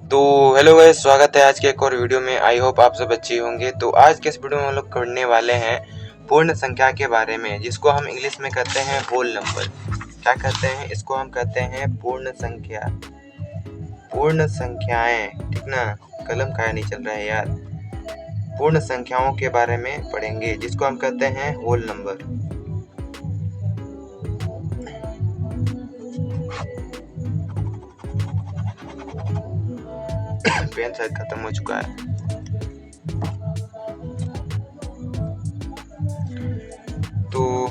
तो hello guys, स्वागत है आज के एक और वीडियो में। आई होप आप सब अच्छे होंगे। तो आज के इस वीडियो में हम लोग करने वाले हैं पूर्ण संख्या के बारे में, जिसको हम इंग्लिश में कहते हैं होल नंबर। क्या कहते हैं इसको? हम कहते हैं पूर्ण संख्या, पूर्ण संख्याएं। ठीक ना, कलम काहे नहीं चल रहा है यार। पूर्ण संख्याओं के बारे में पढ़ेंगे, जिसको हम कहते हैं होल नंबर। पेन शायद खत्म हो चुका है। तो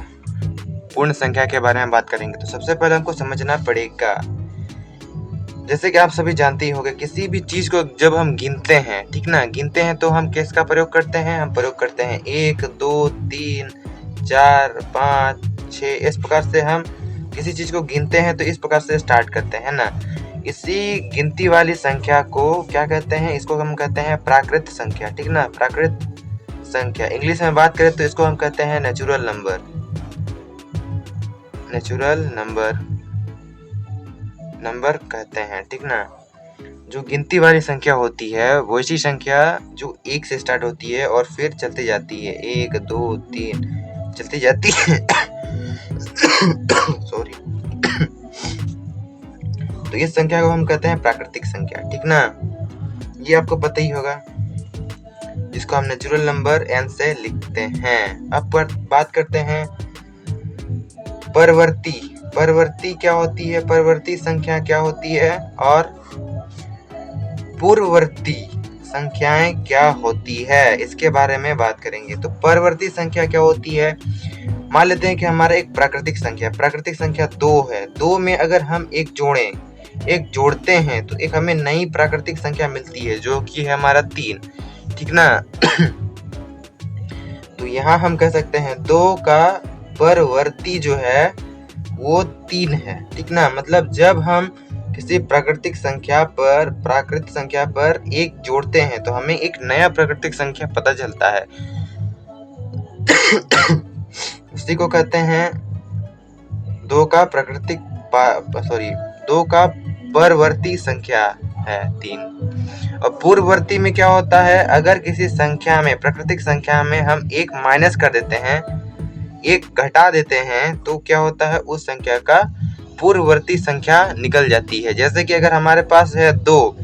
पूर्ण संख्या के बारे में बात करेंगे तो सबसे पहले हमको समझना पड़ेगा, जैसे कि आप सभी जानते ही होंगे, किसी भी चीज को जब हम गिनते हैं, ठीक ना, गिनते हैं तो हम किसका प्रयोग करते हैं? हम प्रयोग करते हैं 1 2 3 4 5 6। इस प्रकार से हम किसी चीज को गिनते हैं तो इस प्रकार से स्टार्ट करते हैं ना। इसी गिनती वाली संख्या को क्या कहते हैं? इसको हम कहते हैं प्राकृत संख्या। ठीक ना, प्राकृत संख्या। इंग्लिश में बात करें तो इसको हम कहते हैं नेचुरल नंबर। नेचुरल नंबर कहते हैं। ठीक ना, जो गिनती वाली संख्या होती है वो ऐसी संख्या जो 1 से स्टार्ट होती है और फिर चलती जाती है, 1 2 3 चलती जाती है। सॉरी। तो इस संख्या को हम कहते हैं प्राकृतिक संख्या। ठीक ना, ये आपको पता ही होगा, जिसको हम नेचुरल नंबर n से लिखते हैं। अब बात करते हैं परवर्ती। परवर्ती क्या होती है? परवर्ती संख्या क्या होती है? और पूर्ववर्ती संख्याएं क्या होती है, इसके बारे में बात करेंगे। तो परवर्ती संख्या क्या होती है? मान लेते हैं कि हमारा एक प्राकृतिक संख्या 2 है। 2 में अगर हम एक जोड़ते हैं तो एक हमें नई प्राकृतिक संख्या मिलती है, जो कि है हमारा 3। ठीक ना। तो यहाँ हम कह सकते हैं 2 का परवर्ती जो है वो 3 है। ठीक ना, मतलब जब हम किसी प्राकृतिक संख्या पर 1 जोड़ते हैं तो हमें एक नया प्राकृतिक संख्या पता चलता है। उसी को कहते हैं 2 का परवर्ती संख्या है 3। और पूर्ववर्ती में क्या होता है? अगर किसी संख्या में, प्राकृतिक संख्या में हम 1 माइनस कर देते हैं, 1 घटा देते हैं, तो क्या होता है? उस संख्या का पूर्ववर्ती संख्या निकल जाती है। जैसे कि अगर हमारे पास है 2,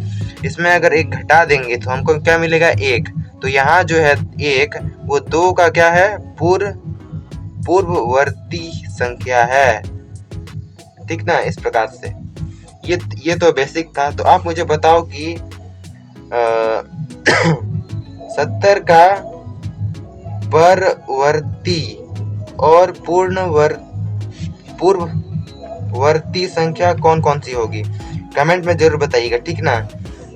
इसमें अगर 1 घटा देंगे तो हमको क्या मिलेगा? 1। तो यहाँ जो है 1, वो 2 का क्या है? पूर्ववर्ती संख्या है। ठीक ना, इस प्रकार से। ये तो बेसिक था। तो आप मुझे बताओ कि 70 का परवर्ती और पूर्ववर्ती संख्या कौन कौन सी होगी? कमेंट में जरूर बताइएगा। ठीक ना।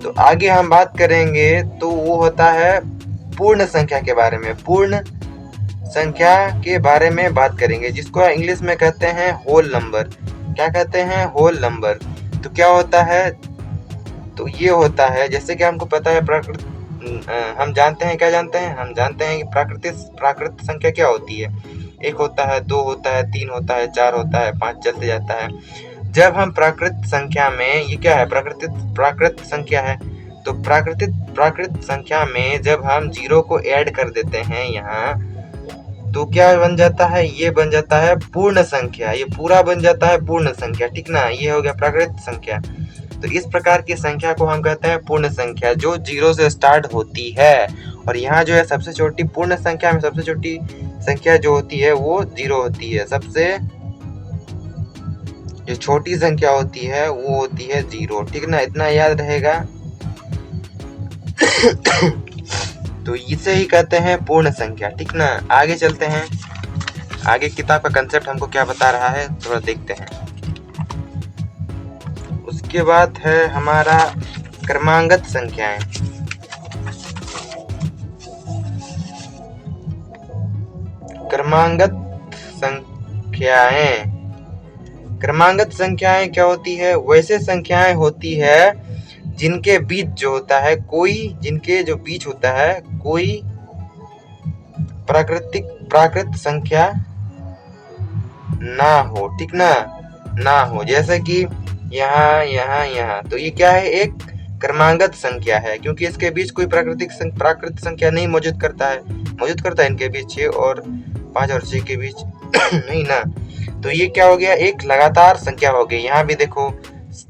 तो आगे हम बात करेंगे तो वो होता है पूर्ण संख्या के बारे में। पूर्ण संख्या के बारे में बात करेंगे, जिसको इंग्लिश में कहते हैं होल नंबर। क्या कहते हैं? Whole number. तो क्या होता है? तो ये होता है, जैसे कि हमको पता है हम जानते हैं, क्या जानते हैं? हम जानते हैं कि प्राकृत संख्या क्या होती है। 1 होता है, 2 होता है, 3 होता है, 4 होता है, 5 चलते जाता है। जब हम प्राकृत संख्या में, ये क्या है? प्राकृत संख्या है। तो प्राकृत संख्या में जब हम 0 को ऐड कर देते हैं यहाँ, तो क्या बन जाता है? ये बन जाता है पूर्ण संख्या। ये पूरा बन जाता है पूर्ण संख्या। ठीक ना, ये हो गया प्राकृत संख्या। तो इस प्रकार की संख्या को हम कहते हैं पूर्ण संख्या, जो 0 से स्टार्ट होती है। और यहाँ जो है सबसे छोटी, पूर्ण संख्या में सबसे छोटी संख्या जो होती है वो 0 होती है। सबसे जो छोटी संख्या होती है वो होती है 0। ठीक ना, इतना याद रहेगा। तो इसे ही कहते हैं पूर्ण संख्या। ठीक ना, आगे चलते हैं। आगे किताब का कंसेप्ट हमको क्या बता रहा है, थोड़ा देखते हैं। उसके बाद है हमारा क्रमागत संख्याएं। क्रमागत संख्याएं क्या होती है? वैसे संख्याएं होती है जिनके बीच जो होता है कोई प्राकृत संख्या ना हो। ठीक ना, ना हो। जैसे कि यहाँ, तो ये क्या है? एक क्रमागत संख्या है, क्योंकि इसके बीच कोई प्राकृत संख्या नहीं मौजूद करता है इनके बीच 6 और 5 और 6 के बीच नहीं ना। तो ये क्या हो गया, एक लगातार संख्या हो गई। यहाँ भी देखो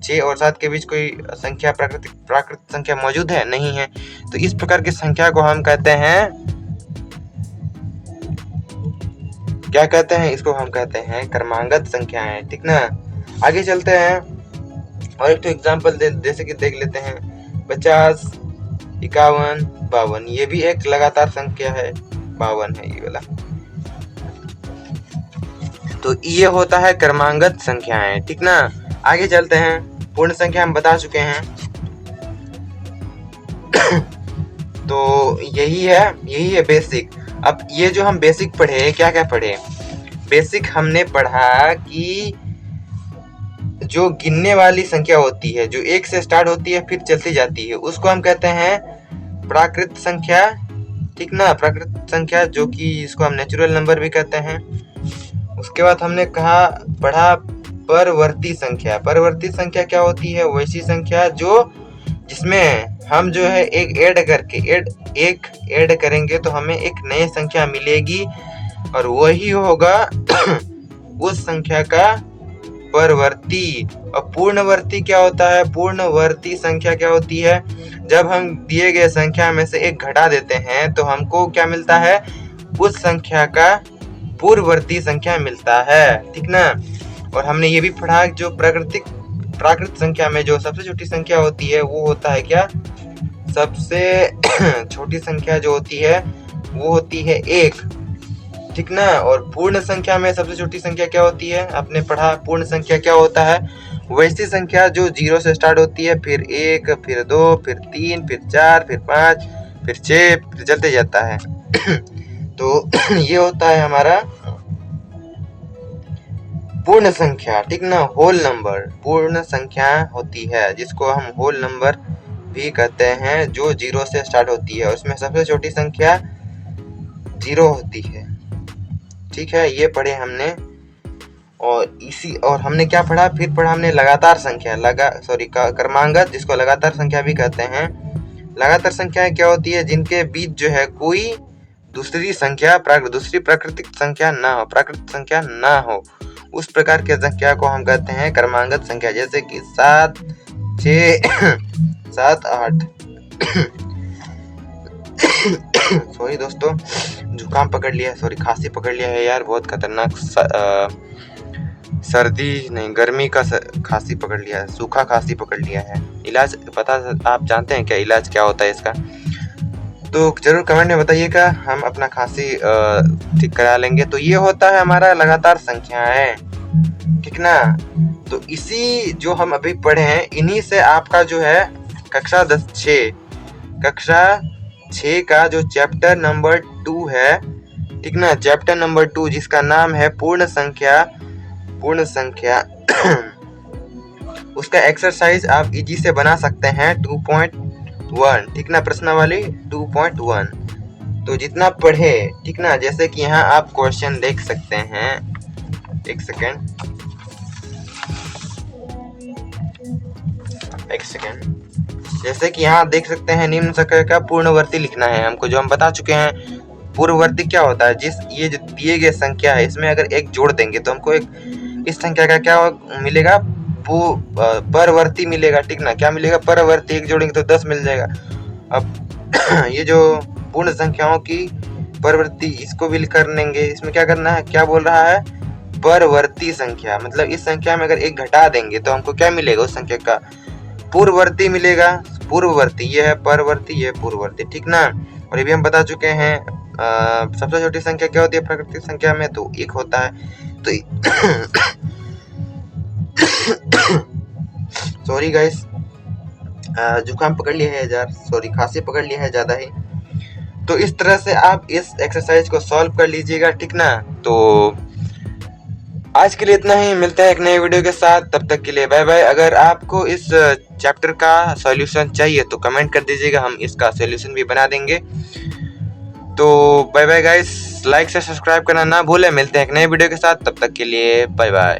6 और 7 के बीच कोई संख्या प्राकृत संख्या मौजूद है नहीं है। तो इस प्रकार की संख्या को हम कहते हैं, क्या कहते हैं, इसको हम कहते हैं क्रमागत संख्याएं, ठीक ना। आगे चलते हैं और एक तो एग्जाम्पल जैसे कि देख लेते हैं 50, 51, 52, ये भी एक लगातार संख्या है, 52 है ये वाला। तो ये होता है क्रमागत संख्याएं, ठीक ना। आगे चलते हैं, पूर्ण संख्या हम बता चुके हैं। तो यही है बेसिक। अब ये जो हम बेसिक पढ़े, क्या क्या पढ़े, बेसिक हमने पढ़ा कि जो गिनने वाली संख्या होती है, जो 1 से स्टार्ट होती है फिर चलती जाती है, उसको हम कहते हैं प्राकृत संख्या, ठीक ना। प्राकृत संख्या जो कि इसको हम नेचुरल नंबर भी कहते हैं। उसके बाद हमने पढ़ा परवर्ती संख्या। परवर्ती संख्या क्या होती है, वैसी संख्या जिसमें हम जो है एक ऐड करेंगे तो हमें एक नई संख्या मिलेगी और वही होगा उस संख्या का परवर्ती। और पूर्णवर्ती क्या होता है, पूर्णवर्ती संख्या क्या होती है, जब हम दिए गए संख्या में से एक घटा देते हैं तो हमको क्या मिलता है, उस संख्या का पूर्ववर्ती संख्या मिलता है, ठीक ना। और हमने ये भी पढ़ा जो प्राकृत संख्या में जो सबसे छोटी संख्या होती है वो होता है क्या, सबसे छोटी संख्या जो होती है वो होती है 1, ठीक ना। और पूर्ण संख्या में सबसे छोटी संख्या क्या होती है, आपने पढ़ा पूर्ण संख्या क्या होता है, वैसी संख्या जो 0 से स्टार्ट होती है, फिर 1, फिर 2, फिर 3, फिर 4, फिर 5, फिर 6, फिर चलते जाता है। तो ये होता है हमारा पूर्ण संख्या, ठीक ना, होल नंबर। पूर्ण संख्या होती है जिसको हम होल नंबर भी कहते हैं, जो 0 से स्टार्ट होती है, उसमें सबसे छोटी संख्या 0 होती है, ठीक है। ये पढ़े हमने। और हमने क्या पढ़ा, फिर पढ़ा हमने लगातार संख्या, क्रमागत, जिसको लगातार संख्या भी कहते हैं। लगातार संख्याएं क्या होती है, जिनके बीच जो है कोई दूसरी प्राकृतिक संख्या ना हो, उस प्रकार के संख्या को हम कहते हैं क्रमागत संख्या। जैसे कि 7, 6, 7, 8। सॉरी दोस्तों, जुकाम पकड़ लिया, खांसी पकड़ लिया है यार, बहुत खतरनाक सर्दी नहीं, गर्मी का खांसी पकड़ लिया है, सूखा खांसी पकड़ लिया है। इलाज आप जानते हैं क्या इलाज क्या होता है इसका, तो जरूर कमेंट में बताइएगा, हम अपना खांसी ठीक करा लेंगे। तो ये होता है हमारा लगातार संख्याएं, ठीक ना। तो इसी जो हम अभी पढ़े हैं, इन्हीं से आपका जो है कक्षा 6 का जो चैप्टर नंबर 2 है, ठीक ना, चैप्टर नंबर 2 जिसका नाम है पूर्ण संख्या उसका एक्सरसाइज आप इजी से बना सकते हैं 2.1, ठीक ना, प्रश्नावली 2.1। तो जितना पढ़े, ठीक ना, जैसे कि यहाँ आप क्वेश्चन देख सकते हैं, एक सेकेंड, जैसे कि यहाँ देख सकते हैं, निम्न संख्या का पूर्णवर्ती लिखना है हमको, जो हम बता चुके हैं। पूर्ववर्ती क्या होता है, ये जो दिए गए संख्या है इसमें अगर 1 जोड़ देंगे तो हमको इस संख्या का क्या मिलेगा, परवर्ती मिलेगा, ठीक ना। क्या मिलेगा, परवर्ती। 1 जोड़ेंगे तो 10 मिल जाएगा। अब ये जो पूर्ण संख्याओं की परवर्ती, इसको भी कर लेंगे। इसमें क्या करना है, क्या बोल रहा है, परवर्ती संख्या, मतलब इस संख्या में अगर 1 घटा देंगे तो हमको क्या मिलेगा, उस संख्या का पूर्ववर्ती मिलेगा। पूर्ववर्ती ये है परवर्ती, ये पूर्ववर्ती, ठीक ना। और ये भी हम बता चुके हैं। सबसे छोटी संख्या क्या होती है प्राकृतिक संख्या में, तो 1 होता है। तो सॉरी गाइस, जुकाम पकड़ लिया है यार, खांसी पकड़ लिया है ज्यादा ही। तो इस तरह से आप इस एक्सरसाइज को सॉल्व कर लीजिएगा, ठीक ना। तो आज के लिए इतना ही, मिलते हैं एक नए वीडियो के साथ, तब तक के लिए बाय बाय। अगर आपको इस चैप्टर का सॉल्यूशन चाहिए तो कमेंट कर दीजिएगा, हम इसका सॉल्यूशन भी बना देंगे। तो बाय बाय गाइस, लाइक से सब्सक्राइब करना ना भूलें। मिलते हैं एक नए वीडियो के साथ, तब तक के लिए बाय बाय।